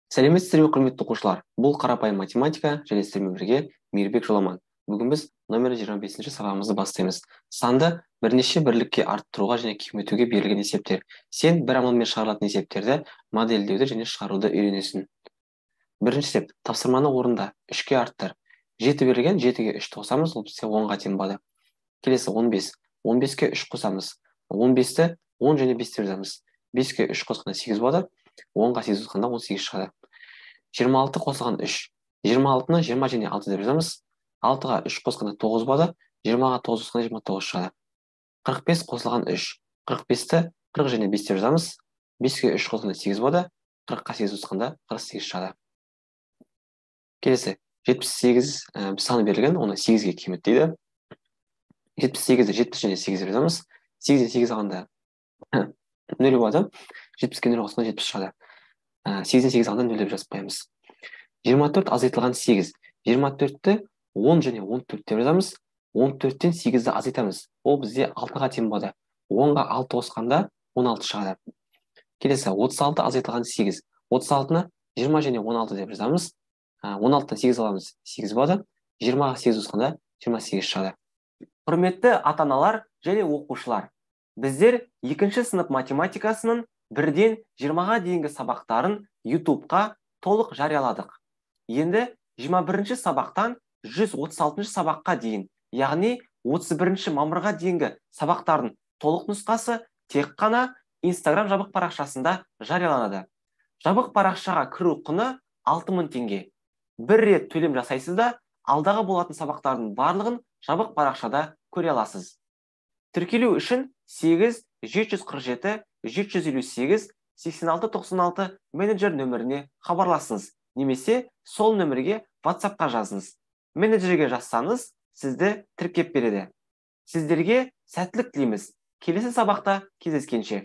Сәлеметсіздер ме, құрметті оқушылар? Бұл қарапайым математика және сіздермен бірге Мейірбек Жоламан. Бүгін біз номер 25-ші сабағымызды бастаймыз. Санды бірнеше бірлікке арттыруға және кемітуге берілген есептер. Сен бір амалмен шығарылатын есептерді модельдеуді және шығаруды үйренесің. Бірінші есеп, тапсырманы орында 3-ке арттыр. 7 берілген, 7-ге 3 қосамыз, ол бізде 10-ға тең болады. Келесі 15. 15-ке 3 қосамыз. 15-ті 10 және 5-те жазамыз. 5-ке 3 қосқанда 8 болады. 10-ға 8 қосқанда 18 шығады. 26 қосылған 3. 26-ны 20 және 6 деп жазамыз. 6-ға 3 қосқанда 9 болады. 20-ға 9 қосқанда 29 шығады. 45 қосылған 3. 45-ті 40 және 5 деп жазамыз. 5-ке 3 қосқанда 8 болады. 40-қа 8 қосқанда 48 шығады. Келесі 78 саны берілген, оны 8-ге кеміт дейді. 78-ді 70 және 8 деп жазамыз. 8-ден 8 алғанда 0 болады. 70-ке 0 қосқанда 70 шығады. 8-ден 8 алғанда 0 деп жазып қоямыз. 24 азайтылған 8. 24-ті 10 және 14 деп жазамыз. 14-тен 8-ді азайтамыз. Ол бізде 6-ға тең болады. 10-ға 6 қосқанда 16 шығады. Келесі 36 азайтылған 8. 36-ны 20 және 16 деп жазамыз. 16-тан 8 аламыз, 8 болады. 20-ға 8 қосқанда 28 шығады. Құрметті ата-аналар және оқушылар, біздер 2-ші сынып математикасының 1-ден 20-ға дейінгі сабақтарын YouTube-қа толық жарияладық. Енді 21-ші сабақтан 136-ші сабаққа дейін, яғни 31-ші мамырға дейінгі сабақтардың толық нұсқасы тек қана Instagram жабық парақшасында жарияланады. Жабық парақшаға кіру құны 6000 теңге. Бір рет төлем жасайсыз да, алдағы болатын сабақтардың барлығын жабық парақшада көре аласыз. Тіркелу үшін 8 747 758 8696 менеджер нөміріне хабарласыңыз, немесе сол нөмірге WhatsApp-қа жазыңыз. Менеджерге жазсаңыз, сізді тіркеп береді. Сіздерге сәттілік тілейміз. Келесі сабақта кездескенше.